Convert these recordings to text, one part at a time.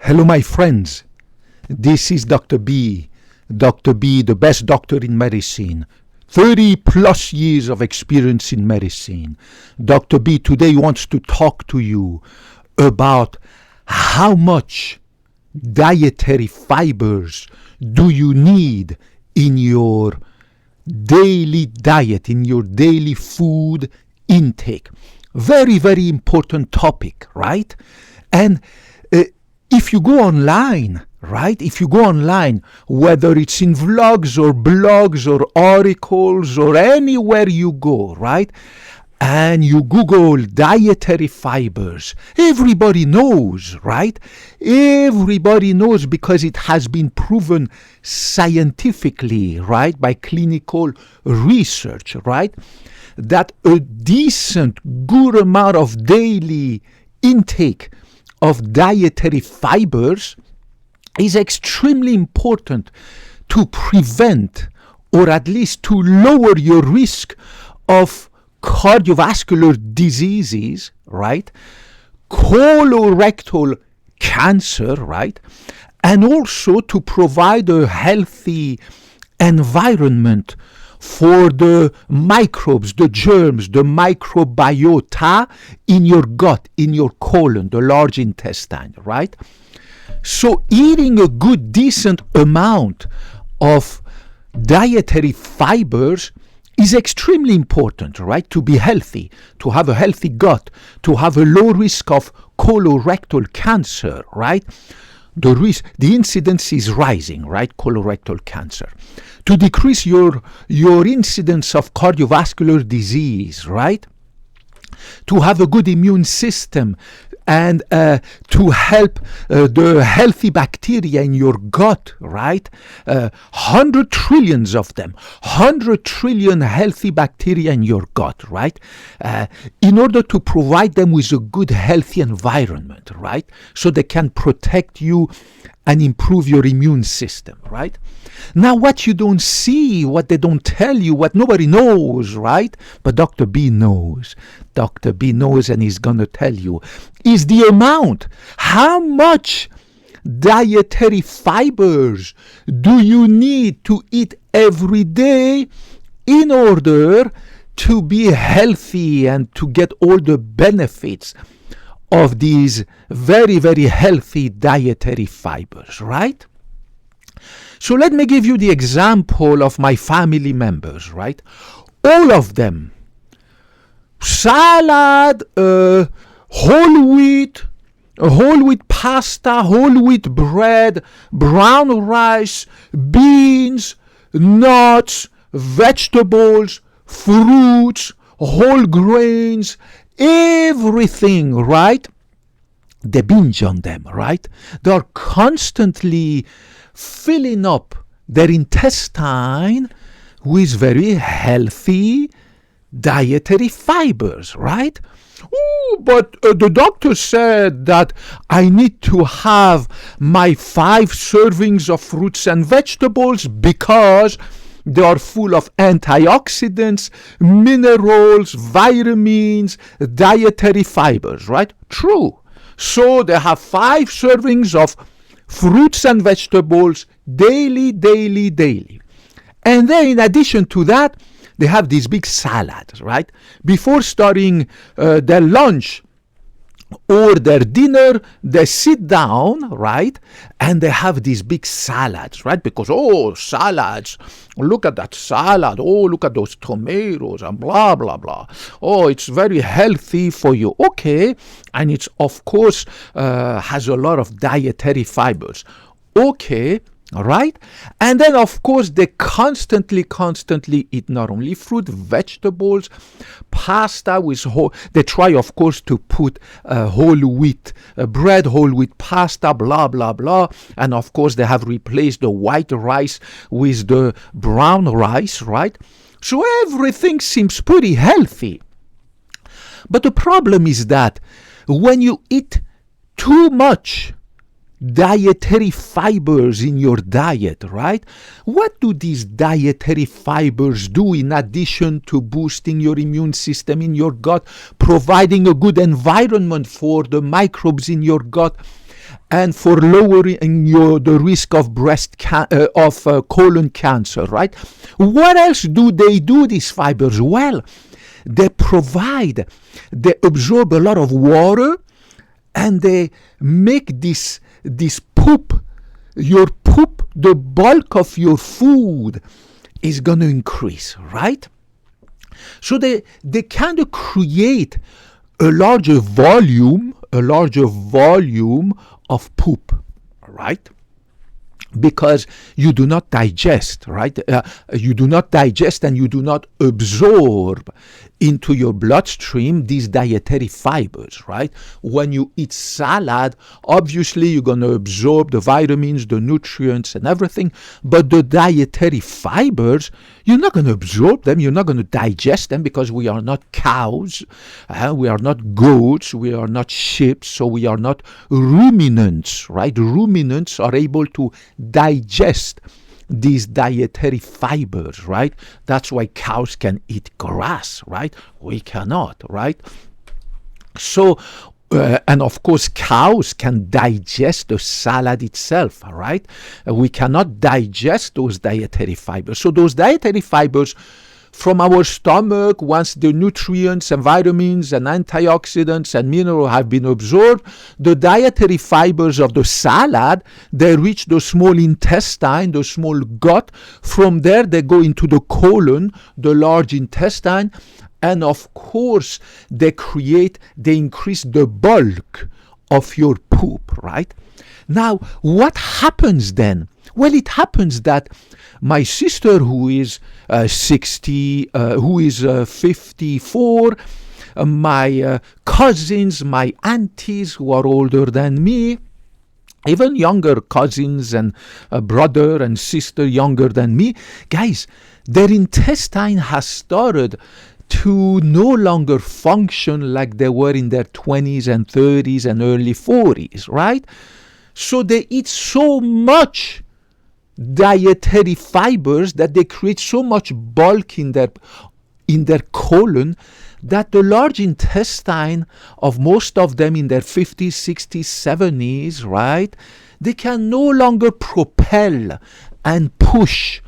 Hello, my friends. This is Dr. B. Dr. B, the best doctor in medicine. 30 plus years of experience in medicine. Dr. B today wants to talk to you about how much dietary fibers do you need in your daily diet, in your daily food intake. Very, very important topic, right? And if you go online, right? If you go online, whether it's in vlogs or blogs or articles or anywhere you go, right? And you Google dietary fibers, everybody knows, right? Everybody knows because it has been proven scientifically, right? By clinical research, right? That a decent, good amount of daily intake of dietary fibers is extremely important to prevent or at least to lower your risk of cardiovascular diseases, right? Colorectal cancer, right? And also to provide a healthy environment for the microbes, the germs, the microbiota in your gut, in your colon, the large intestine, right? So eating a good, decent amount of dietary fibers is extremely important, right? To be healthy, to have a healthy gut, to have a low risk of colorectal cancer, right? The incidence is rising, right? Colorectal cancer. To decrease your incidence of cardiovascular disease, right? To have a good immune system and to help the healthy bacteria in your gut, right? 100 trillions of them, 100 trillion healthy bacteria in your gut, right? In order to provide them with a good, healthy environment, right? So they can protect you and improve your immune system, right? Now, what you don't see, what they don't tell you, what nobody knows, right? But Dr. B knows. Dr. B knows and he's going to tell you, is the amount. How much dietary fibers do you need to eat every day in order to be healthy and to get all the benefits of these very, very healthy dietary fibers, right? So let me give you the example of my family members, right? All of them, salad, whole wheat pasta, whole wheat bread, brown rice, beans, nuts, vegetables, fruits, whole grains, everything, right? They binge on them, right? They are constantly filling up their intestine with very healthy dietary fibers, right? Oh, but the doctor said that I need to have my 5 servings of fruits and vegetables because they are full of antioxidants, minerals, vitamins, dietary fibers, right? True. So they have 5 servings of fruits and vegetables daily. And then in addition to that, they have these big salads, right? Before starting their lunch or their dinner, they sit down, right? And they have these big salads, right? Because, oh, salads, look at that salad. Oh, look at those tomatoes and blah, blah, blah. Oh, it's very healthy for you. Okay. And it's, of course, has a lot of dietary fibers. Okay. All right. And then, of course, they constantly eat not only fruit, vegetables, pasta with whole. They try, of course, to put whole wheat bread, whole wheat pasta, blah, blah, blah. And, of course, they have replaced the white rice with the brown rice, right? So everything seems pretty healthy. But the problem is that when you eat too much dietary fibers in your diet, right? What do these dietary fibers do in addition to boosting your immune system in your gut, providing a good environment for the microbes in your gut, and for lowering the risk of colon cancer, right? What else do, these fibers? Well, they absorb a lot of water, and they make this poop, the bulk of your food is going to increase, right? So they kind of create a larger volume of poop, right? Because you do not digest, right? You do not digest and you do not absorb into your bloodstream these dietary fibers, right? When you eat salad, obviously you're going to absorb the vitamins, the nutrients and everything, but the dietary fibers, you're not going to absorb them, you're not going to digest them, because we are not cows, we are not goats, we are not sheep, so we are not ruminants, right? Ruminants are able to digest these dietary fibers, right? That's why cows can eat grass, right? We cannot, right? So, and of course, cows can digest the salad itself, right? We cannot digest those dietary fibers. So those dietary fibers from our stomach, once the nutrients and vitamins and antioxidants and minerals have been absorbed, the dietary fibers of the salad, they reach the small intestine, the small gut. From there, they go into the colon, the large intestine, and of course, they increase the bulk of your poop, right? Now, what happens then? Well, it happens that my sister, who is 54, my cousins, my aunties who are older than me, even younger cousins and brother and sister younger than me, guys, their intestine has started to no longer function like they were in their 20s and 30s and early 40s, right? So they eat so much dietary fibers that they create so much bulk in their colon that the large intestine of most of them in their 50s, 60s, 70s, right, they can no longer propel and push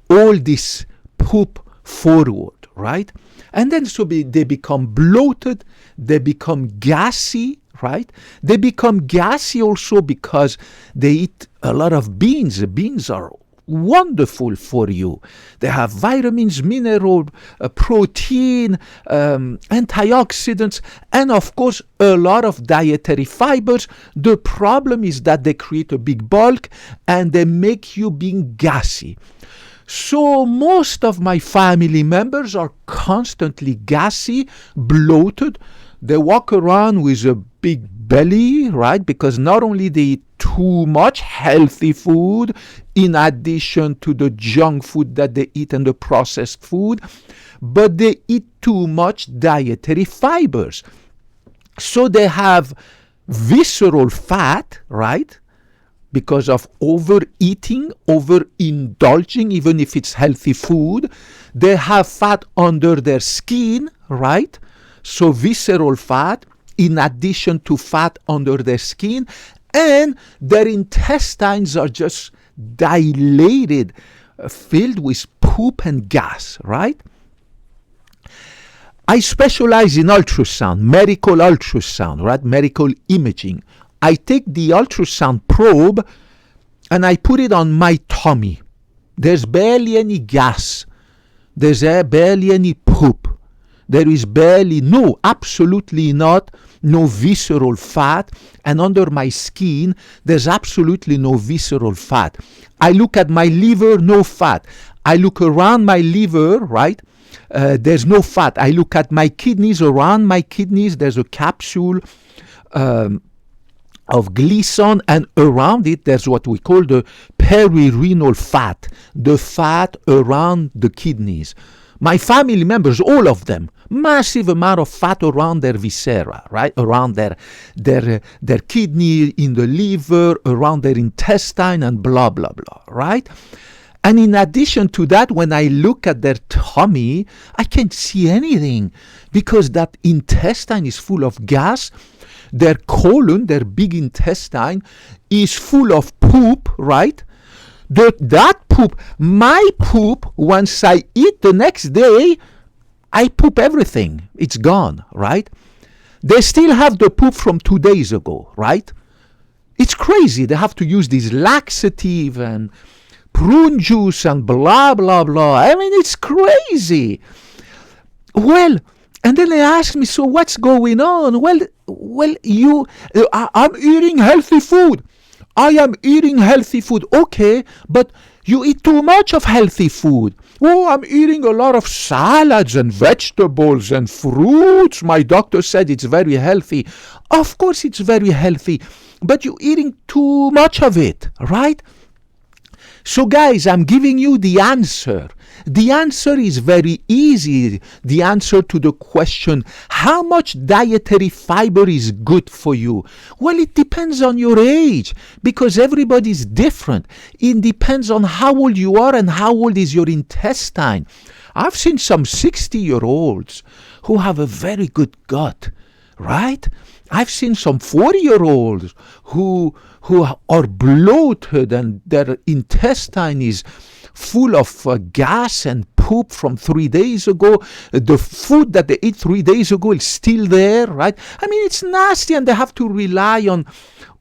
all this poop forward, right? And then so they become bloated, they become gassy, right? They become gassy also because they eat a lot of beans. Beans are wonderful for you. They have vitamins, mineral, protein, antioxidants, and of course a lot of dietary fibers. The problem is that they create a big bulk and they make you being gassy. So most of my family members are constantly gassy, bloated. They walk around with a big belly, right? Because not only they eat too much healthy food in addition to the junk food that they eat and the processed food, but they eat too much dietary fibers. So they have visceral fat, right? Because of overeating, overindulging, even if it's healthy food. They have fat under their skin, right? So visceral fat, in addition to fat under their skin, and their intestines are just dilated, filled with poop and gas, right? I specialize in ultrasound, medical ultrasound, right? Medical imaging. I take the ultrasound probe and I put it on my tummy. There's barely any gas. There's barely any poop. There is absolutely not, no visceral fat. And under my skin, there's absolutely no visceral fat. I look at my liver, no fat. I look around my liver, right? There's no fat. I look at my kidneys, around my kidneys, there's a capsule of glycerin, and around it there's what we call the perirenal fat, the fat around the kidneys. My family members, all of them, massive amount of fat around their viscera, right? Around their kidney, in the liver, around their intestine, and blah, blah, blah, right? And in addition to that, when I look at their tummy, I can't see anything because that intestine is full of gas. their colon, their big intestine, is full of poop, right? That poop, my poop, once I eat the next day, I poop everything. It's gone, right? They still have the poop from 2 days ago, right? It's crazy. They have to use this laxative and prune juice and blah, blah, blah. I mean, it's crazy. Well, and then they ask me, so what's going on? Well, I'm eating healthy food. I am eating healthy food. Okay, but you eat too much of healthy food. Oh, I'm eating a lot of salads and vegetables and fruits. My doctor said it's very healthy. Of course it's very healthy, but you're eating too much of it, right? So guys, I'm giving you the answer. The answer is very easy. The answer to the question, how much dietary fiber is good for you? Well, it depends on your age, because everybody's different. It depends on how old you are and how old is your intestine. I've seen some 60-year-olds who have a very good gut, right? I've seen some 40-year-olds who are bloated and their intestine is full of gas and poop from 3 days ago. The food that they ate 3 days ago is still there, right? I mean, it's nasty, and they have to rely on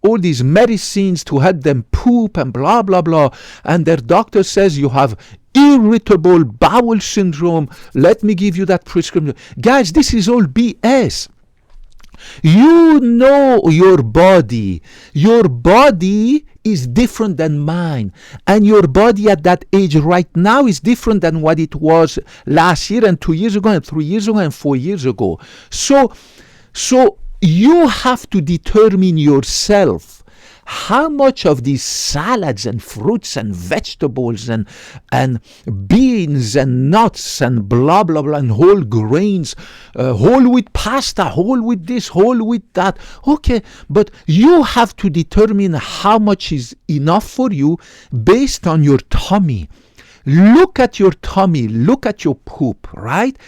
all these medicines to help them poop and blah, blah, blah. And their doctor says you have irritable bowel syndrome. Let me give you that prescription. Guys, this is all BS. You know your body. Your body is different than mine. And your body at that age right now is different than what it was last year and 2 years ago and 3 years ago and 4 years ago. So you have to determine yourself how much of these salads and fruits and vegetables and beans and nuts and blah, blah, blah, and whole grains, whole wheat pasta, whole wheat this, whole wheat that. Okay, but you have to determine how much is enough for you based on your tummy. Look at your tummy, look at your poop, right?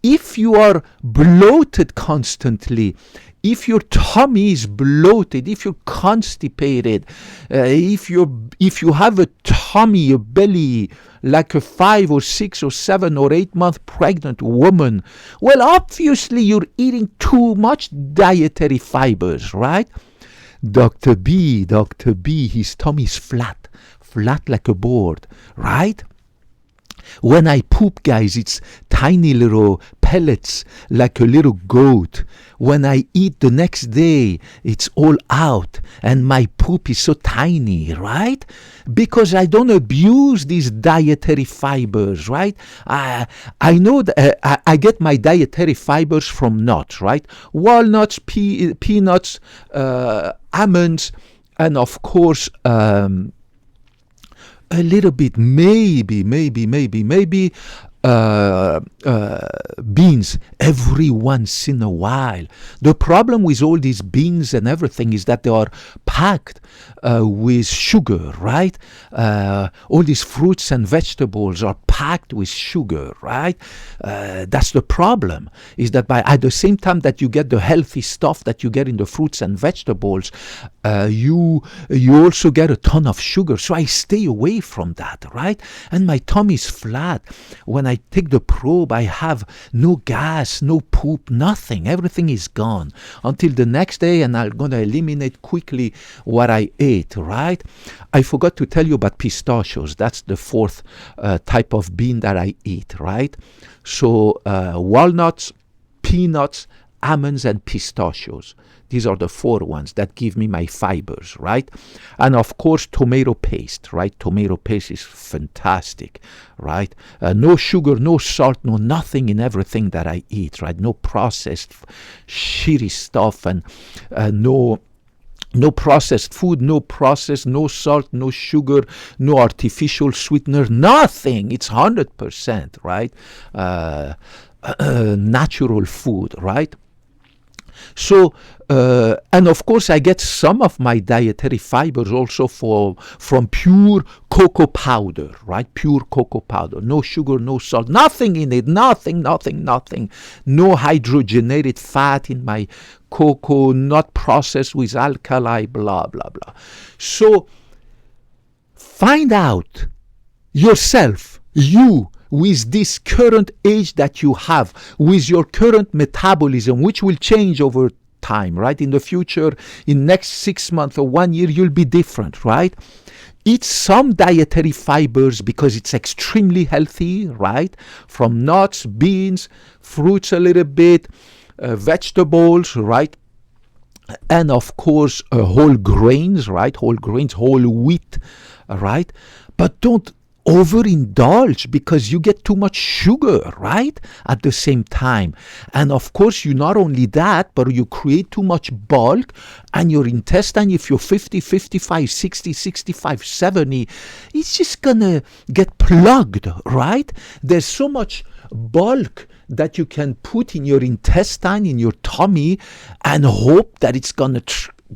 If you are bloated constantly, if your tummy is bloated, if you're constipated, if you have a tummy, a belly, like a 5 or 6 or 7 or 8 month pregnant woman, well, obviously you're eating too much dietary fibers, right? Dr. B, his tummy's flat like a board, right? When I poop, guys, it's tiny little pellets like a little goat. When I eat the next day, it's all out and my poop is so tiny, right? Because I don't abuse these dietary fibers, right? I know that I get my dietary fibers from nuts, right? Walnuts, peanuts, almonds, and of course, a little bit, maybe beans every once in a while. The problem with all these beans and everything is that they are packed with sugar, right? All these fruits and vegetables are packed with sugar, right? That's the problem, is that at the same time that you get the healthy stuff that you get in the fruits and vegetables, you also get a ton of sugar. So I stay away from that, right? And my tummy is flat. When I take the probe, I have no gas, no poop, nothing. Everything is gone until the next day, and I'm going to eliminate quickly what I ate, right? I forgot to tell you about pistachios. That's the fourth type of bean that I eat, right? So walnuts, peanuts, almonds, and pistachios. These are the 4 ones that give me my fibers, right? And of course, tomato paste, right? Tomato paste is fantastic, right? No sugar, no salt, no nothing in everything that I eat, right? No processed shitty stuff, and no processed food, no salt, no sugar, no artificial sweetener, nothing. It's 100%, right? Natural food, right? So And of course, I get some of my dietary fibers also from pure cocoa powder, right? Pure cocoa powder. No sugar, no salt, nothing in it. Nothing. No hydrogenated fat in my cocoa, not processed with alkali, blah, blah, blah. So find out yourself, you, with this current age that you have, with your current metabolism, which will change over time, right? In the future, in next 6 months or 1 year, you'll be different, right? Eat some dietary fibers because it's extremely healthy, right? From nuts, beans, fruits a little bit, vegetables, right? And of course, whole grains, right? Whole grains, whole wheat, right? But don't overindulge because you get too much sugar, right? At the same time. And of course, you not only that, but you create too much bulk, and your intestine, if you're 50, 55, 60, 65, 70, it's just gonna get plugged, right? There's so much bulk that you can put in your intestine, in your tummy, and hope that it's gonna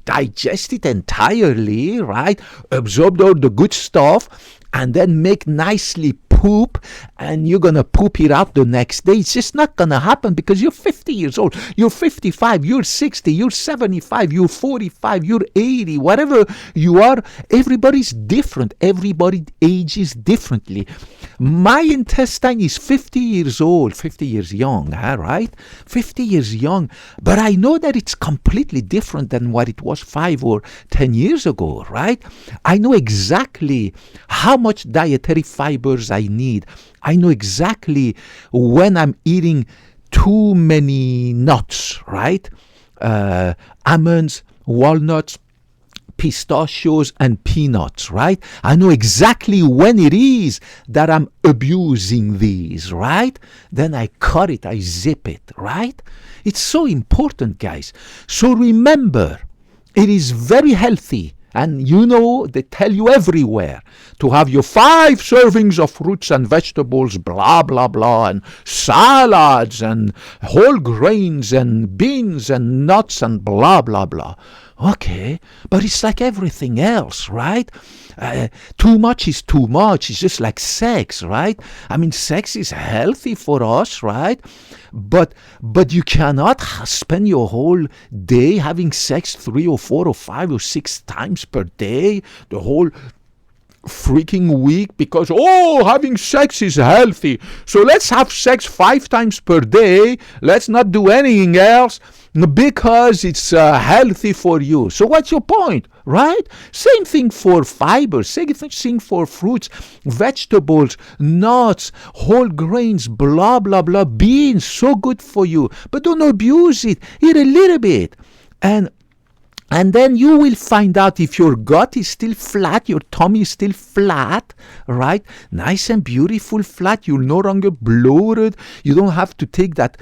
digest it entirely, right? Absorb all the good stuff, and then make nicely poop, and you're gonna poop it out the next day. It's just not gonna happen because you're 50 years old, you're 55, you're 60, you're 75, you're 45, you're 80, whatever you are. Everybody's different. Everybody ages differently. My intestine is 50 years old, 50 years young, right? 50 years young, but I know that it's completely different than what it was 5 or 10 years ago, right? I know exactly how much dietary fibers I need. I know exactly when I'm eating too many nuts, right? Almonds, walnuts, pistachios, and peanuts, right? I know exactly when it is that I'm abusing these, right? Then I cut it, I zip it, right? It's so important, guys. So remember, it is very healthy. And you know, they tell you everywhere to have your 5 servings of fruits and vegetables, blah, blah, blah, and salads and whole grains and beans and nuts and blah, blah, blah. Okay, but it's like everything else, right? Too much is too much. It's just like sex, right? I mean, sex is healthy for us, right? But you cannot spend your whole day having sex 3 or 4 or 5 or 6 times per day, the whole freaking week, because having sex is healthy, so let's have sex 5 times per day. Let's not do anything else because it's healthy for you. So what's your point, right? Same thing for fiber, same thing for fruits, vegetables, nuts, whole grains, blah, blah, blah, beans, so good for you, but don't abuse it. Eat a little bit. And then you will find out if your gut is still flat, your tummy is still flat, right? Nice and beautiful flat. You're no longer bloated. You don't have to take that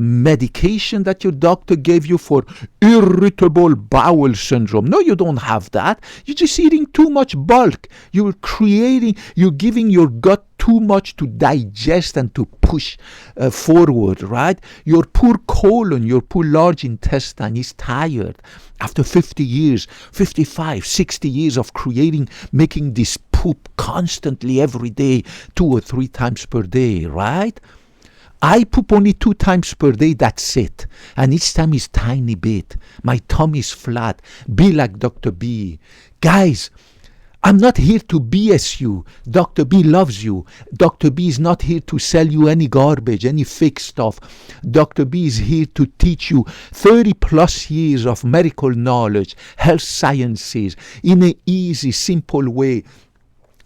medication that your doctor gave you for irritable bowel syndrome. No, you don't have that. You're just eating too much bulk. You're giving your gut too much to digest and to push forward, right? Your poor colon, your poor large intestine is tired after 50 years, 55, 60 years of making this poop constantly every day, 2 or 3 times per day, right? I poop only 2 times per day, that's it. And each time is tiny bit. My tummy is flat. Be like Dr. B. Guys, I'm not here to BS you. Dr. B loves you. Dr. B is not here to sell you any garbage, any fake stuff. Dr. B is here to teach you 30 plus years of medical knowledge, health sciences, in an easy, simple way,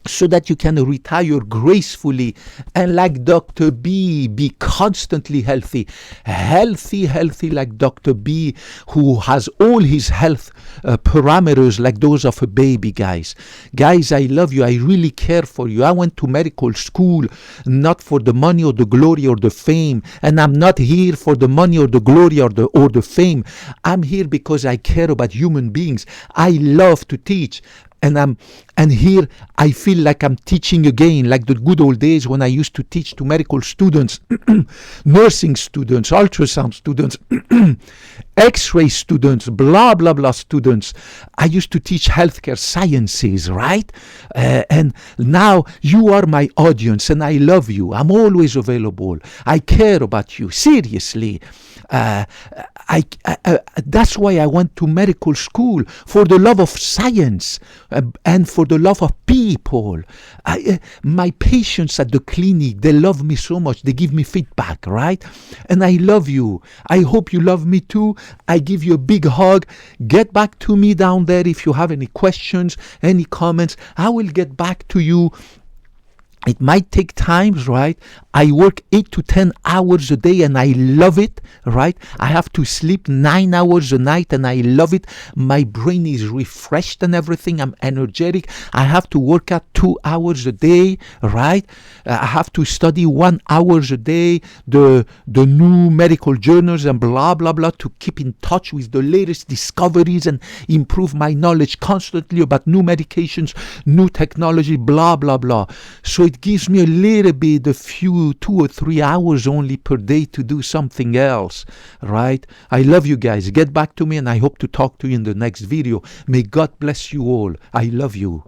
so that you can retire gracefully and like Dr. B, be constantly healthy like Dr. B, who has all his health parameters like those of a baby, guys. Guys, I love you. I really care for you. I went to medical school not for the money or the glory or the fame, and I'm not here for the money or the glory or the fame. I'm here because I care about human beings. I love to teach. And here I feel like I'm teaching again, like the good old days when I used to teach to medical students, nursing students, ultrasound students, x-ray students, blah blah blah students. I used to teach healthcare sciences, right? And now you are my audience, and I love you. I'm always available. I care about you, seriously. That's why I went to medical school, for the love of science and for the love of people. My patients at the clinic, they love me so much. They give me feedback, right? And I love you. I hope you love me too. I give you a big hug. Get back to me down there if you have any questions, any comments. I will get back to you. It might take times, right? I work 8 to 10 hours a day and I love it, right? I have to sleep 9 hours a night and I love it. My brain is refreshed and everything. I'm energetic. I have to work out 2 hours a day, right? I have to study 1 hour a day, the new medical journals and blah, blah, blah, to keep in touch with the latest discoveries and improve my knowledge constantly about new medications, new technology, blah, blah, blah. So it gives me a little bit, a few 2 or 3 hours only per day to do something else, right? I love you guys. Get back to me and I hope to talk to you in the next video. May God bless you all. I love you.